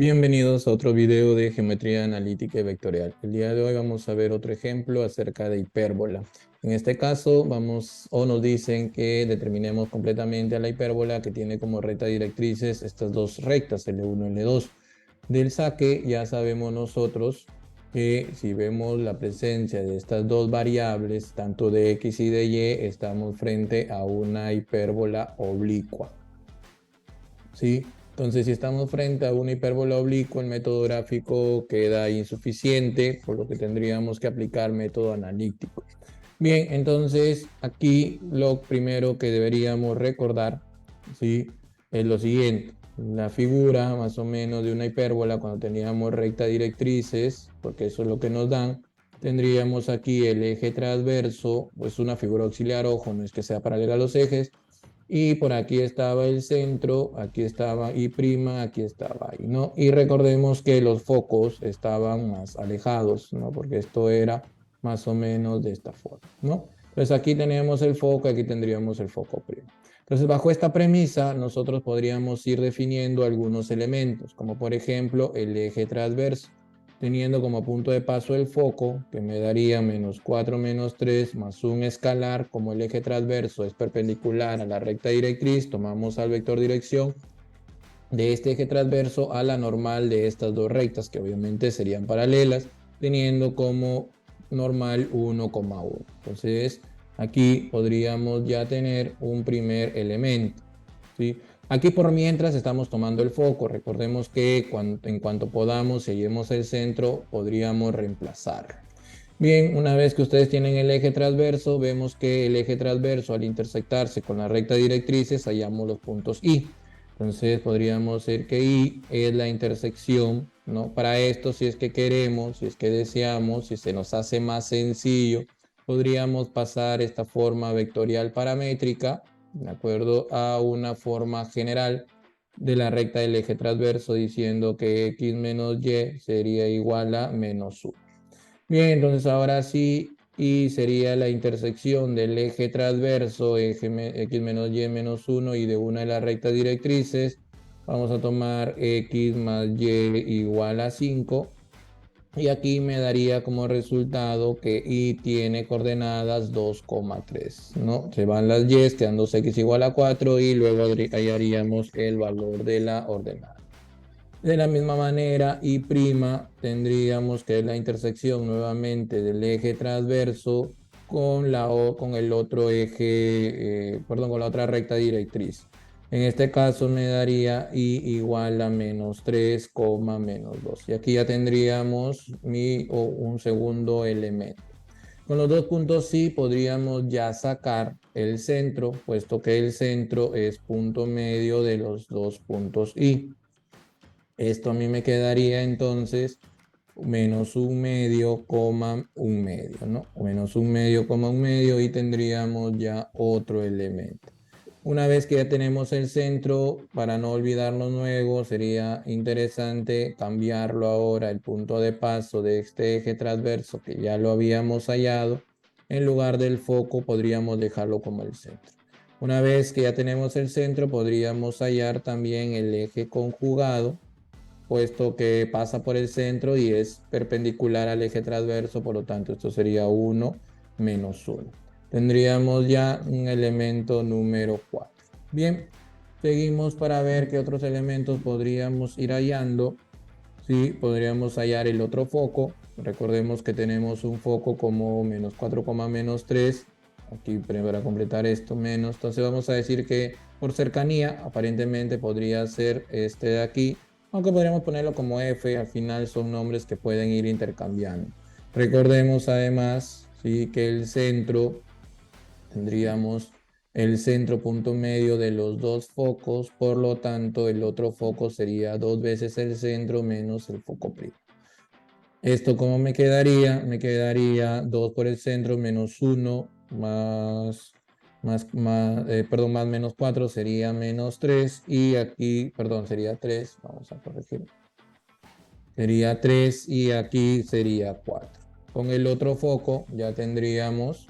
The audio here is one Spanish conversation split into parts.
Bienvenidos a otro video de geometría analítica y vectorial. El día de hoy vamos a ver otro ejemplo acerca de hipérbola. En este caso nos dicen que determinemos completamente a la hipérbola que tiene como recta directrices estas dos rectas, L1 y L2. Del saque ya sabemos nosotros que si vemos la presencia de estas dos variables, tanto de x y de y, estamos frente a una hipérbola oblicua. ¿Sí? Entonces, si estamos frente a una hipérbola oblicua, el método gráfico queda insuficiente, por lo que tendríamos que aplicar método analítico. Bien, entonces aquí lo primero que deberíamos recordar, ¿sí?, es lo siguiente. La figura más o menos de una hipérbola, cuando teníamos recta directrices, porque eso es lo que nos dan, tendríamos aquí el eje transverso, pues una figura auxiliar, ojo, no es que sea paralela a los ejes, y por aquí estaba el centro, aquí estaba I', aquí estaba I, ¿no? Y recordemos que los focos estaban más alejados, ¿no? Porque esto era más o menos de esta forma, ¿no? Entonces aquí tenemos el foco, aquí tendríamos el foco primo. Entonces bajo esta premisa nosotros podríamos ir definiendo algunos elementos, como por ejemplo el eje transverso, teniendo como punto de paso el foco, que me daría -4 menos 3 más un escalar. Como el eje transverso es perpendicular a la recta directriz, tomamos al vector dirección de este eje transverso a la normal de estas dos rectas, que obviamente serían paralelas, teniendo como normal 1,1. Entonces aquí podríamos ya tener un primer elemento, ¿sí? Aquí por mientras estamos tomando el foco. Recordemos que en cuanto podamos, si hallemos el centro, podríamos reemplazarlo. Bien, una vez que ustedes tienen el eje transverso, vemos que el eje transverso al intersectarse con la recta directrices, hallamos los puntos I. Entonces podríamos decir que I es la intersección, ¿no? Para esto, si es que queremos, si es que deseamos, si se nos hace más sencillo, podríamos pasar esta forma vectorial paramétrica, de acuerdo a una forma general de la recta del eje transverso, diciendo que x menos y sería igual a -1. Bien, entonces ahora sí, y sería la intersección del eje transverso, x menos y menos 1, y de una de las rectas directrices. Vamos a tomar x más y igual a 5. Y aquí me daría como resultado que y tiene coordenadas 2,3, ¿no? Se van las y, quedan 2x igual a 4, y luego hallaríamos el valor de la ordenada. De la misma manera, I' tendríamos que es la intersección nuevamente del eje transverso con el otro eje, con la otra recta directriz. En este caso me daría I igual a -3, -2. Y aquí ya tendríamos un segundo elemento. Con los dos puntos sí podríamos ya sacar el centro, puesto que el centro es punto medio de los dos puntos I. Esto a mí me quedaría entonces -1/2, un medio, ¿no? -1/2, un medio, y tendríamos ya otro elemento. Una vez que ya tenemos el centro, para no olvidarnos luego, sería interesante cambiarlo ahora, el punto de paso de este eje transverso, que ya lo habíamos hallado. En lugar del foco podríamos dejarlo como el centro. Una vez que ya tenemos el centro, podríamos hallar también el eje conjugado, puesto que pasa por el centro y es perpendicular al eje transverso. Por lo tanto, esto sería 1 menos 1. Tendríamos ya un elemento número 4. Bien, seguimos para ver qué otros elementos podríamos ir hallando. Sí, podríamos hallar el otro foco. Recordemos que tenemos un foco como -4, -3. Aquí para completar esto menos. Entonces vamos a decir que por cercanía aparentemente podría ser este de aquí, aunque podríamos ponerlo como F. Al final son nombres que pueden ir intercambiando. Recordemos además, sí, que el centro, tendríamos el centro punto medio de los dos focos. Por lo tanto, el otro foco sería 2 veces el centro menos el foco primo. Esto, ¿cómo me quedaría? Me quedaría 2 por el centro menos 1 más -4 sería -3, y aquí, perdón, sería 3, vamos a corregir. Sería 3 y aquí sería 4. Con el otro foco ya tendríamos,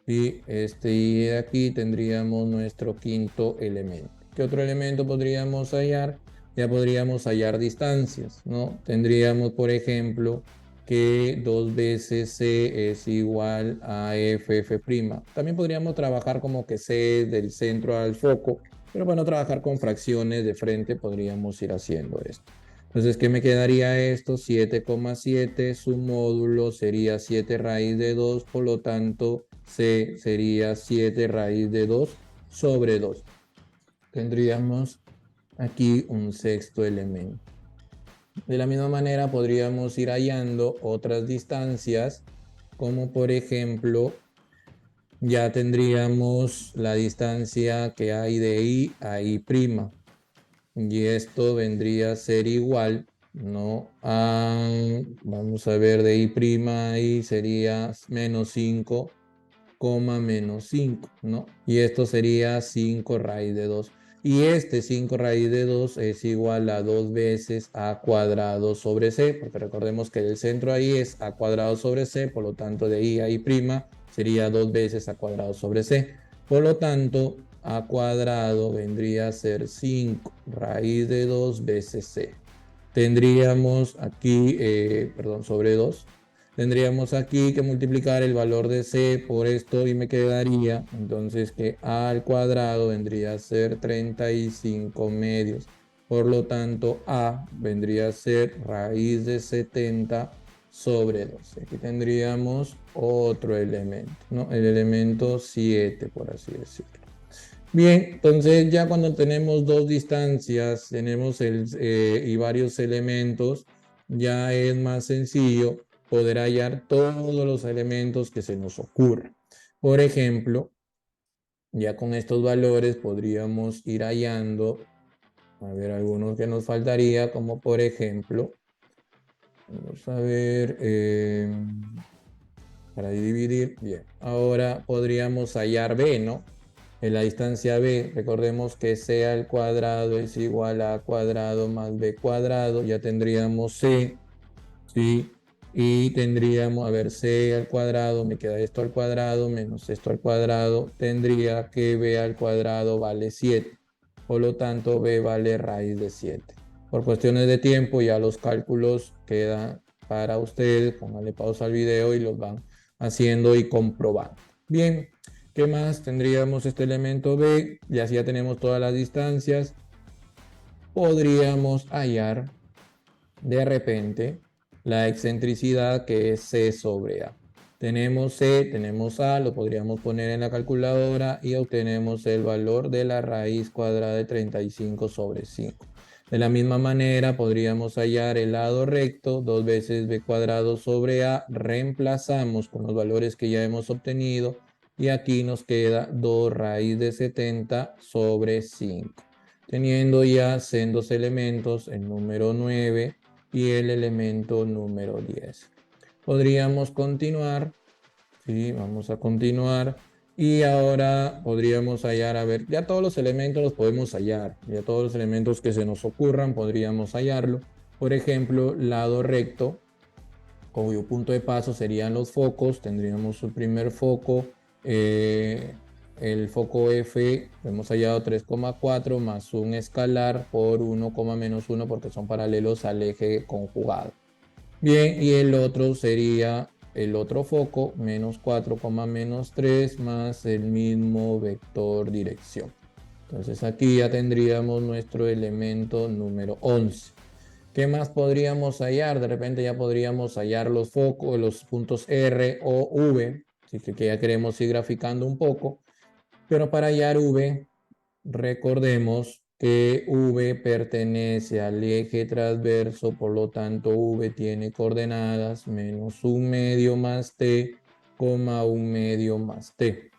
y de aquí tendríamos nuestro quinto elemento. ¿Qué otro elemento podríamos hallar? ya podríamos hallar distancias, ¿no? Tendríamos, por ejemplo, que 2 veces C es igual a F'. También podríamos trabajar como que C del centro al foco, pero para no trabajar con fracciones de frente podríamos ir haciendo esto. Entonces, ¿qué me quedaría esto? 7,7, su módulo sería 7 raíz de 2, por lo tanto, C sería 7 raíz de 2 sobre 2. Tendríamos aquí un sexto elemento. De la misma manera podríamos ir hallando otras distancias, como por ejemplo, ya tendríamos la distancia que hay de I a I'. Y esto vendría a ser igual, ¿no? Vamos a ver, de I' a I sería menos 5, menos 5, ¿no? Y esto sería 5 raíz de 2. Y este 5 raíz de 2 es igual a 2 veces a cuadrado sobre c, porque recordemos que el centro ahí es a cuadrado sobre c, por lo tanto de I a I' sería 2 veces a cuadrado sobre c. Por lo tanto, a cuadrado vendría a ser 5 raíz de 2 veces c. Tendríamos aquí, sobre 2. Tendríamos aquí que multiplicar el valor de c por esto y me quedaría entonces que a al cuadrado vendría a ser 35 medios. Por lo tanto, a vendría a ser raíz de 70 sobre 12. Aquí tendríamos otro elemento, ¿no? El elemento 7, por así decirlo. Bien, entonces ya cuando tenemos dos distancias, tenemos y varios elementos, ya es más sencillo poder hallar todos los elementos que se nos ocurran. Por ejemplo, ya con estos valores podríamos ir hallando, a ver, algunos que nos faltaría, como por ejemplo, vamos a ver, para dividir, bien, ahora podríamos hallar B, ¿no? En la distancia B, recordemos que C al cuadrado es igual a cuadrado más B cuadrado, ya tendríamos C, ¿sí? Y tendríamos, a ver, C al cuadrado, me queda esto al cuadrado menos esto al cuadrado, tendría que B al cuadrado vale 7, por lo tanto B vale raíz de 7. Por cuestiones de tiempo ya los cálculos quedan para ustedes, pónganle pausa al video y los van haciendo y comprobando. Bien, ¿qué más? Tendríamos este elemento B, y así ya tenemos todas las distancias. Podríamos hallar de repente la excentricidad que es C sobre A. Tenemos C, tenemos A, lo podríamos poner en la calculadora y obtenemos el valor de la raíz cuadrada de 35 sobre 5. De la misma manera podríamos hallar el lado recto, 2 veces B cuadrado sobre A, reemplazamos con los valores que ya hemos obtenido y aquí nos queda 2 raíz de 70 sobre 5. Teniendo ya sendos elementos, el número 9 y el elemento número 10. Podríamos continuar, ¿sí? Vamos a continuar. Y ahora podríamos hallar, a ver, ya todos los elementos los podemos hallar. Ya todos los elementos que se nos ocurran podríamos hallarlo. Por ejemplo, lado recto, cuyo punto de paso serían los focos. Tendríamos su primer foco. El foco F, hemos hallado 3,4 más un escalar por 1, menos 1 porque son paralelos al eje conjugado. Bien, y el otro sería el otro foco, menos 4, menos 3 más el mismo vector dirección. Entonces aquí ya tendríamos nuestro elemento número 11. ¿Qué más podríamos hallar? De repente ya podríamos hallar los focos, los puntos R o V, así que ya queremos ir graficando un poco. Pero para hallar V, recordemos que V pertenece al eje transverso, por lo tanto V tiene coordenadas menos 1/2 más t, 1/2 más t.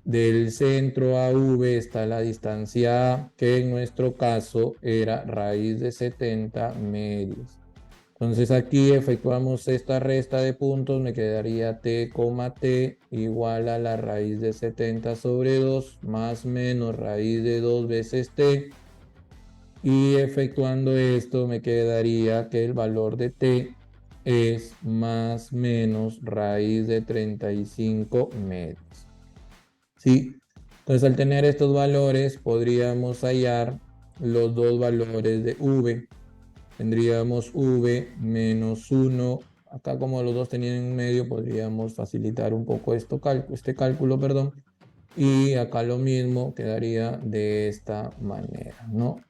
Del centro a V está la distancia A, que en nuestro caso era raíz de 70 medios. Entonces aquí efectuamos esta resta de puntos, me quedaría t, t igual a la raíz de 70 sobre 2 más menos raíz de 2 veces t. Y efectuando esto me quedaría que el valor de t es más menos raíz de 35 medios. ¿Sí? Entonces al tener estos valores podríamos hallar los dos valores de v. Tendríamos v menos 1. Acá como los dos tenían un medio, podríamos facilitar un poco este cálculo, perdón. Y acá lo mismo quedaría de esta manera, ¿no?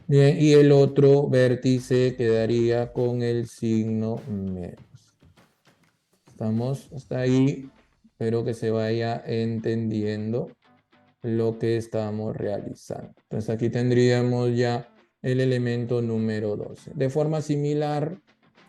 Bien, y el otro vértice quedaría con el signo menos. Estamos hasta ahí. Espero que se vaya entendiendo lo que estamos realizando. Entonces aquí tendríamos ya el elemento número 12. De forma similar,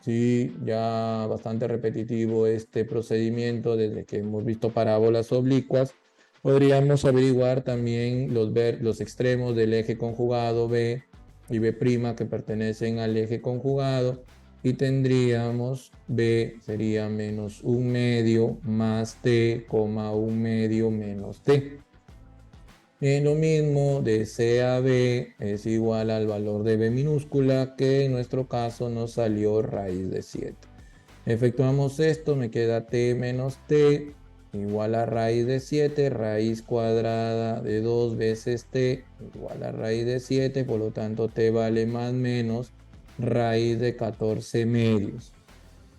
sí, ya bastante repetitivo este procedimiento desde que hemos visto parábolas oblicuas, podríamos averiguar también los extremos del eje conjugado B y B' que pertenecen al eje conjugado, y tendríamos B sería menos 1/2 más T, 1/2 menos T. Y lo mismo de C a B es igual al valor de B minúscula, que en nuestro caso nos salió raíz de 7. Efectuamos esto, me queda T menos T igual a raíz de 7, raíz cuadrada de 2 veces T igual a raíz de 7, por lo tanto T vale más menos raíz de 14 medios.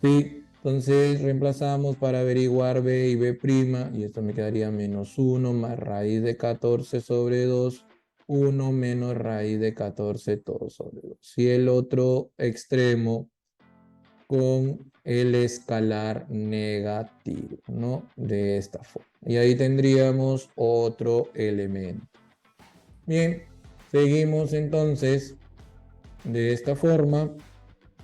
¿Sí? Entonces reemplazamos para averiguar B y B', y esto me quedaría menos 1 más raíz de 14 sobre 2, 1 menos raíz de 14 todo sobre 2. Y el otro extremo con el escalar negativo, ¿no? De esta forma. Y ahí tendríamos otro elemento. Bien, seguimos entonces de esta forma.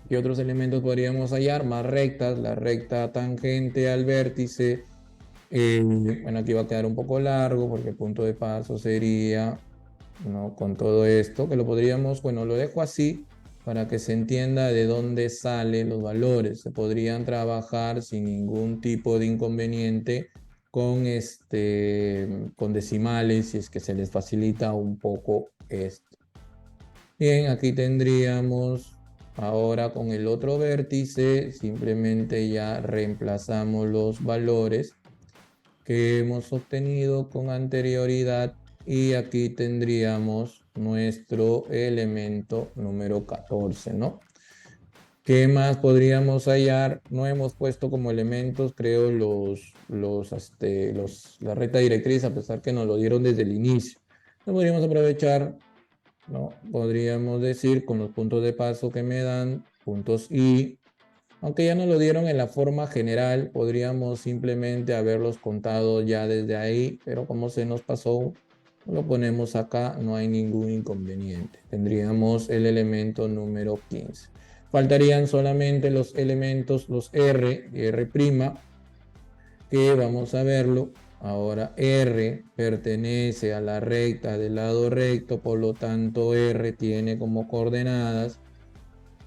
¿Qué otros elementos podríamos hallar? Más rectas, la recta tangente al vértice. Bueno, aquí va a quedar un poco largo porque el punto de paso sería, ¿no? Con todo esto, que lo podríamos, bueno, lo dejo así para que se entienda de dónde salen los valores. Se podrían trabajar sin ningún tipo de inconveniente con, con decimales, si es que se les facilita un poco esto. Bien, aquí tendríamos ahora con el otro vértice, simplemente ya reemplazamos los valores que hemos obtenido con anterioridad, y aquí tendríamos nuestro elemento número 14, ¿no? ¿Qué más podríamos hallar? No hemos puesto como elementos, creo, la recta directriz, a pesar que nos lo dieron desde el inicio. No podríamos aprovechar, ¿no? Podríamos decir con los puntos de paso que me dan, puntos I, aunque ya nos lo dieron en la forma general, podríamos simplemente haberlos contado ya desde ahí, pero como se nos pasó, lo ponemos acá, no hay ningún inconveniente. Tendríamos el elemento número 15. Faltarían solamente los elementos, los R y R', que vamos a verlo. Ahora R pertenece a la recta del lado recto, por lo tanto R tiene como coordenadas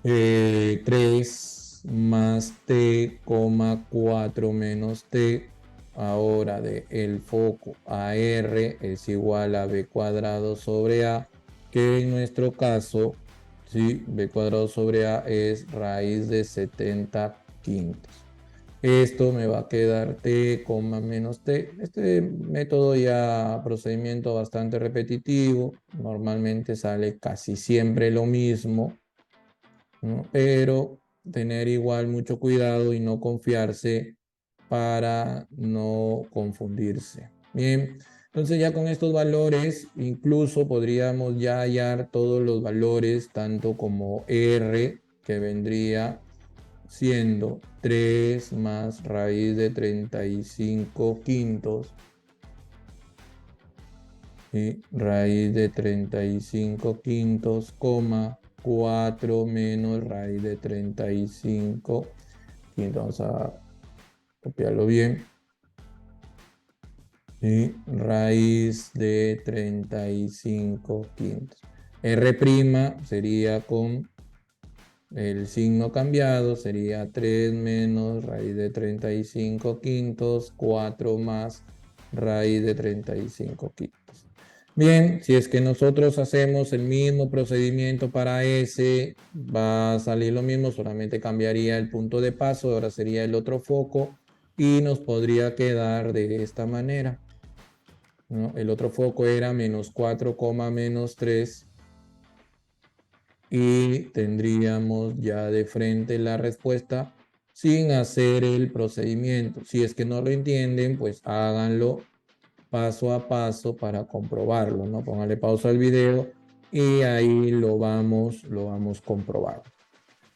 3 más T, 4 menos T. Ahora de el foco a R es igual a B cuadrado sobre A, que en nuestro caso, ¿sí? B cuadrado sobre A es raíz de 70 quintos. Esto me va a quedar T, menos T. Este método ya procedimiento bastante repetitivo. Normalmente sale casi siempre lo mismo, ¿no? Pero tener igual mucho cuidado y no confiarse para no confundirse. Bien, entonces ya con estos valores incluso podríamos ya hallar todos los valores, tanto como R, que vendría siendo 3 más raíz de 35 quintos, y raíz de 35 quintos, 4 menos raíz de 35 quintos. Vamos a copiarlo bien. Y raíz de 35 quintos. R' sería con el signo cambiado, sería 3 menos raíz de 35 quintos, 4 más raíz de 35 quintos. Bien, si es que nosotros hacemos el mismo procedimiento para S, va a salir lo mismo, solamente cambiaría el punto de paso, ahora sería el otro foco y nos podría quedar de esta manera. ¿no? El otro foco era menos 4, menos 3 y tendríamos ya de frente la respuesta sin hacer el procedimiento. Si es que no lo entienden, pues háganlo paso a paso para comprobarlo, ¿no? Póngale pausa al video y ahí lo vamos comprobando.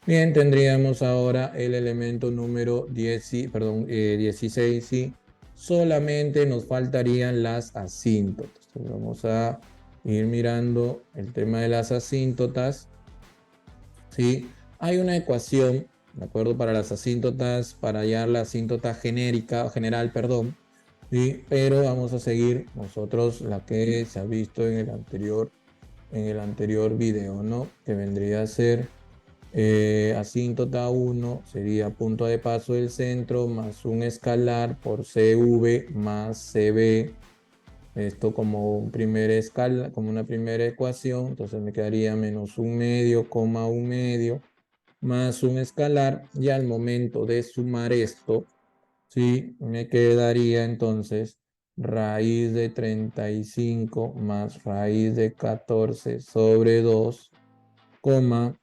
Bien, tendríamos ahora el elemento número 16, sí. Solamente nos faltarían las asíntotas. Entonces vamos a ir mirando el tema de las asíntotas, ¿sí? Hay una ecuación, ¿de acuerdo? Para las asíntotas, para hallar la asíntota genérica, general, perdón, ¿sí? Pero vamos a seguir nosotros la que se ha visto en el anterior video, ¿no? Que vendría a ser asíntota 1 sería punto de paso del centro más un escalar por CV más CB. Esto como como una primera ecuación. Entonces me quedaría menos un medio, coma un medio, más un escalar. Y al momento de sumar esto, ¿sí? Me quedaría entonces raíz de 35 más raíz de 14 sobre 2, coma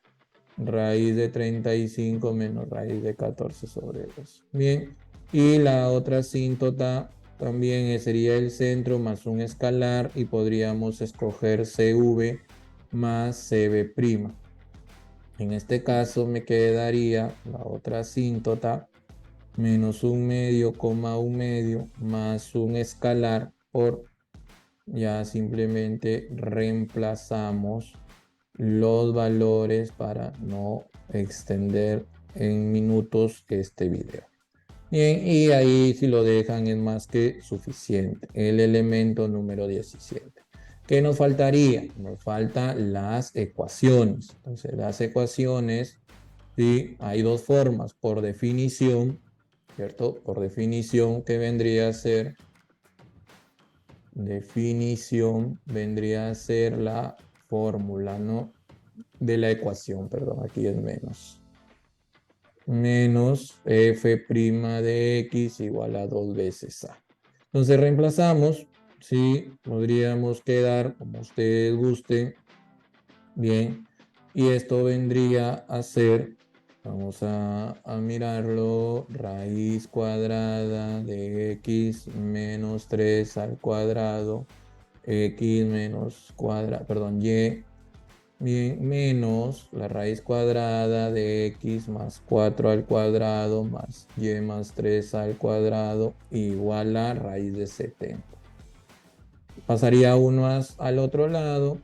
raíz de 35 menos raíz de 14 sobre 2. Bien, y la otra asíntota también sería el centro más un escalar y podríamos escoger CV más CB'. En este caso me quedaría la otra asíntota menos un medio, coma un medio, más un escalar por, ya simplemente reemplazamos los valores para no extender en minutos este video. Bien, y ahí si lo dejan es más que suficiente. El elemento número 17. ¿Qué nos faltaría? Nos faltan las ecuaciones. Entonces las ecuaciones, sí, hay dos formas. Por definición, ¿cierto? Por definición, que vendría a ser la fórmula, ¿no? De la ecuación, perdón, aquí es menos. Menos f' de x igual a 2 veces a. Entonces reemplazamos, sí, podríamos quedar como ustedes gusten. Bien, y esto vendría a ser, vamos a mirarlo, raíz cuadrada de x menos 3 al cuadrado, x menos cuadrado, perdón, y, bien, menos la raíz cuadrada de x más 4 al cuadrado más y más 3 al cuadrado igual a raíz de 70. Pasaría uno al otro lado.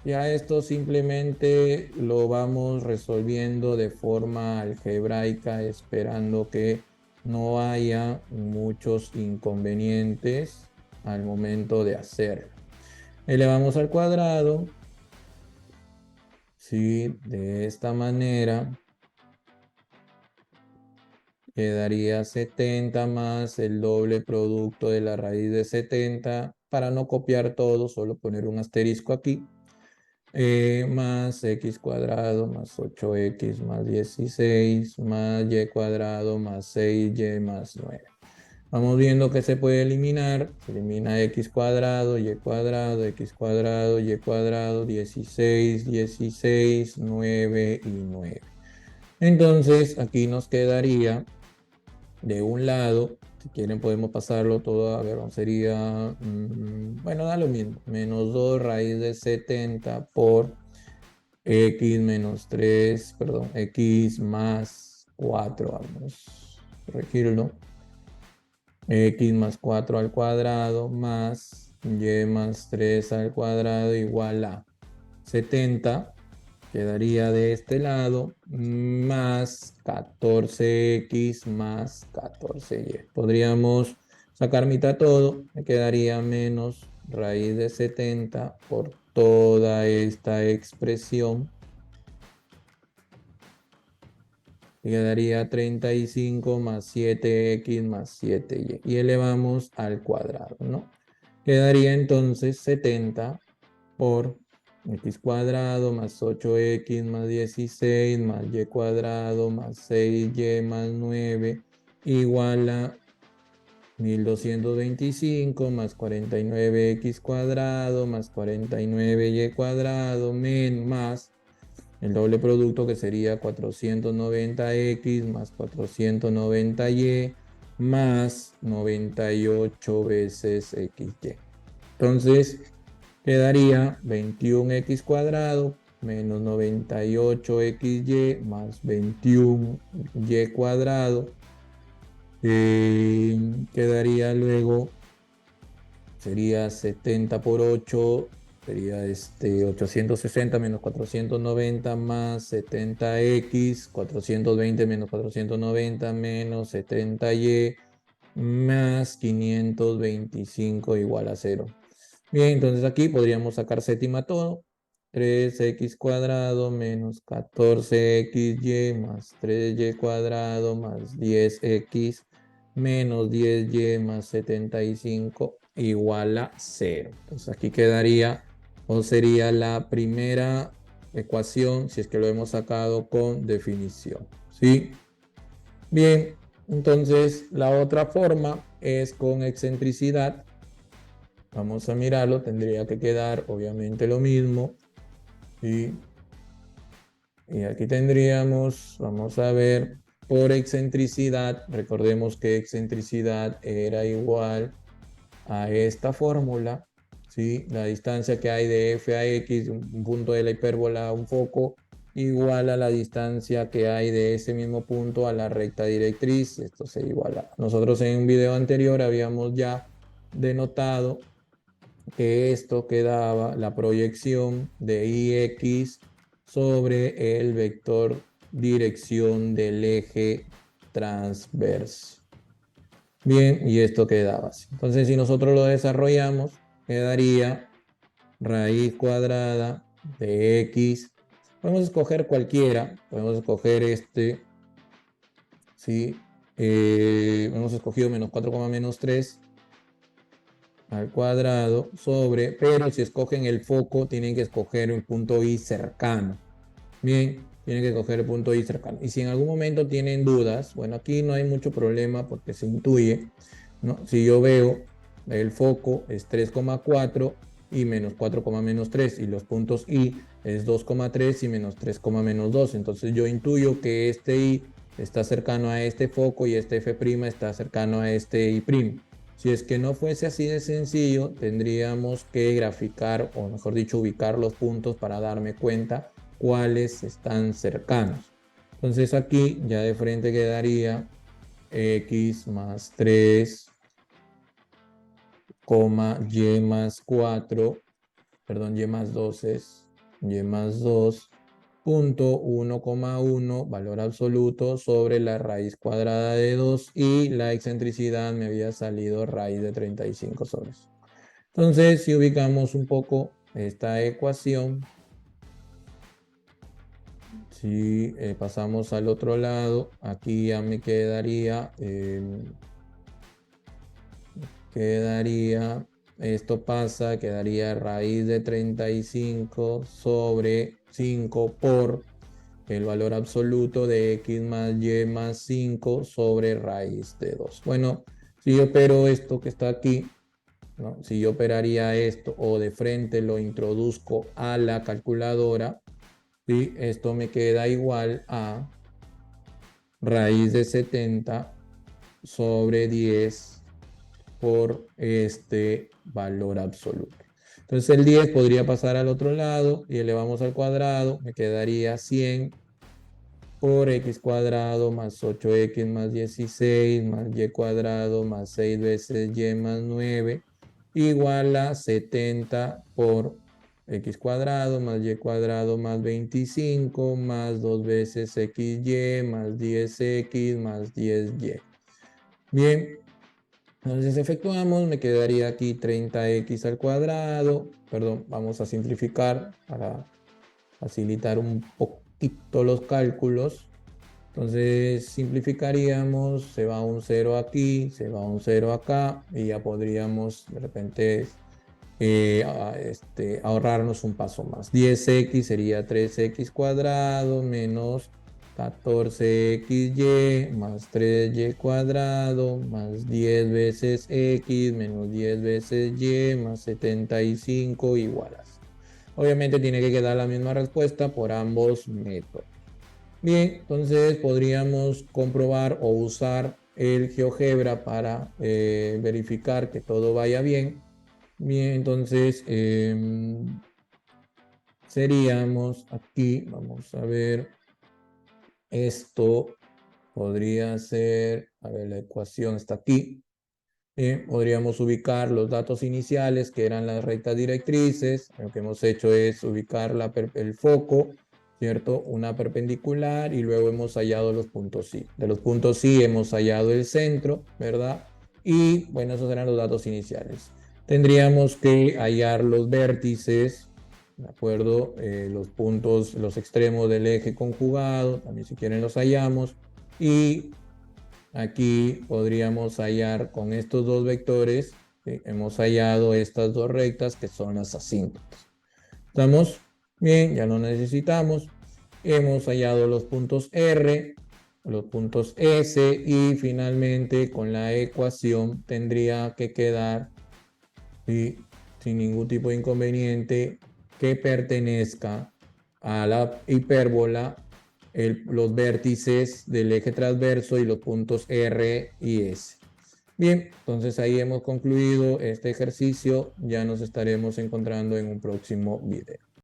Ya esto simplemente lo vamos resolviendo de forma algebraica, esperando que no haya muchos inconvenientes al momento de hacerlo. Elevamos al cuadrado, ¿sí? De esta manera quedaría 70 más el doble producto de la raíz de 70. Para no copiar todo, solo poner un asterisco aquí. Más x cuadrado más 8x más 16 más y cuadrado más 6y más 9. Vamos viendo que se puede eliminar. Se elimina x cuadrado, y cuadrado, x cuadrado, y cuadrado, 16, 16, 9 y 9. Entonces aquí nos quedaría de un lado, si quieren podemos pasarlo todo, a ver, sería, bueno, da lo mismo, menos 2 raíz de 70 por x menos 3, perdón, x más 4, vamos a corregirlo, x más 4 al cuadrado más y más 3 al cuadrado igual a 70. Quedaría de este lado más 14x más 14y. Podríamos sacar mitad todo. Me quedaría menos raíz de 70 por toda esta expresión. Quedaría 35 más 7x más 7y. Y elevamos al cuadrado, ¿no? Quedaría entonces 70 por x cuadrado más 8x más 16 más y cuadrado más 6y más 9 igual a 1225 más 49x cuadrado más 49y cuadrado más el doble producto que sería 490x más 490y más 98 veces xy. Entonces quedaría 21x cuadrado menos 98xy más 21y cuadrado. Quedaría luego, sería 70 por 8, sería 860 menos 490 más 70x, 420 menos 490 menos 70y más 525 igual a 0. Bien, entonces aquí podríamos sacar séptima todo. 3x cuadrado menos 14xy más 3y cuadrado más 10x menos 10y más 75 igual a 0. Entonces aquí quedaría o sería la primera ecuación si es que lo hemos sacado con definición. ¿Sí? Bien, entonces la otra forma es con excentricidad. Vamos a mirarlo, tendría que quedar obviamente lo mismo. Y aquí tendríamos, vamos a ver, por excentricidad, recordemos que excentricidad era igual a esta fórmula, ¿sí? La distancia que hay de f a x, un punto de la hipérbola a un foco, igual a la distancia que hay de ese mismo punto a la recta directriz. Esto se iguala. Nosotros en un video anterior habíamos ya denotado que esto quedaba la proyección de ix sobre el vector dirección del eje transverso. Bien, y esto quedaba así. Entonces, si nosotros lo desarrollamos, quedaría raíz cuadrada de x. Podemos escoger cualquiera, podemos escoger este, ¿sí? Hemos escogido menos 4, menos 3 al cuadrado sobre, pero si escogen el foco, tienen que escoger un punto I cercano. Bien, tienen que escoger el punto I cercano. Y si en algún momento tienen dudas, bueno, aquí no hay mucho problema porque se intuye, ¿no? Si yo veo el foco es 3,4 y menos 4, menos 3 y los puntos I es 2,3 y menos 3, menos 2. Entonces yo intuyo que este I está cercano a este foco y este F' está cercano a este I'. Si es que no fuese así de sencillo, tendríamos que graficar, o mejor dicho, ubicar los puntos para darme cuenta cuáles están cercanos. Entonces aquí ya de frente quedaría x más 3, y más 4, perdón, y más 2 es y más 2, punto 1,1, valor absoluto sobre la raíz cuadrada de 2 y la excentricidad me había salido raíz de 35 sobre eso. Entonces, si ubicamos un poco esta ecuación, si pasamos al otro lado, aquí ya me quedaría, esto pasa, quedaría raíz de 35 sobre 5 por el valor absoluto de x más y más 5 sobre raíz de 2. Bueno, si yo opero esto que está aquí, ¿no? Si yo operaría esto o de frente lo introduzco a la calculadora, ¿sí? Esto me queda igual a raíz de 70 sobre 10 por este valor absoluto. Entonces el 10 podría pasar al otro lado y elevamos al cuadrado, me quedaría 100 por x cuadrado más 8x más 16 más y cuadrado más 6 veces y más 9 igual a 70 por x cuadrado más y cuadrado más 25 más 2 veces xy más 10x más 10y. Bien, entonces efectuamos, me quedaría aquí 30x al cuadrado, perdón, vamos a simplificar para facilitar un poquito los cálculos. Entonces simplificaríamos, se va un 0 aquí, se va un 0 acá y ya podríamos de repente ahorrarnos un paso más. 10x sería 3x cuadrado menos 14xy más 3y cuadrado más 10 veces x menos 10 veces y más 75 igual a 0. Obviamente tiene que quedar la misma respuesta por ambos métodos. Bien, entonces podríamos comprobar o usar el GeoGebra para verificar que todo vaya bien. Bien, entonces seríamos aquí, vamos a ver, esto podría ser, a ver, la ecuación está aquí. Podríamos ubicar los datos iniciales que eran las rectas directrices. Lo que hemos hecho es ubicar el foco, ¿cierto? Una perpendicular y luego hemos hallado los puntos I. De los puntos I hemos hallado el centro, ¿verdad? Y bueno, esos eran los datos iniciales. Tendríamos que hallar los vértices, ¿de acuerdo? Los puntos, los extremos del eje conjugado, también si quieren los hallamos. Y aquí podríamos hallar con estos dos vectores, ¿sí? Hemos hallado estas dos rectas que son las asíntotas. ¿Estamos? Bien, ya lo necesitamos. Hemos hallado los puntos R, los puntos S y finalmente con la ecuación tendría que quedar, ¿sí?, sin ningún tipo de inconveniente, que pertenezca a la hipérbola los vértices del eje transverso y los puntos R y S. Bien, entonces ahí hemos concluido este ejercicio. Ya nos estaremos encontrando en un próximo video.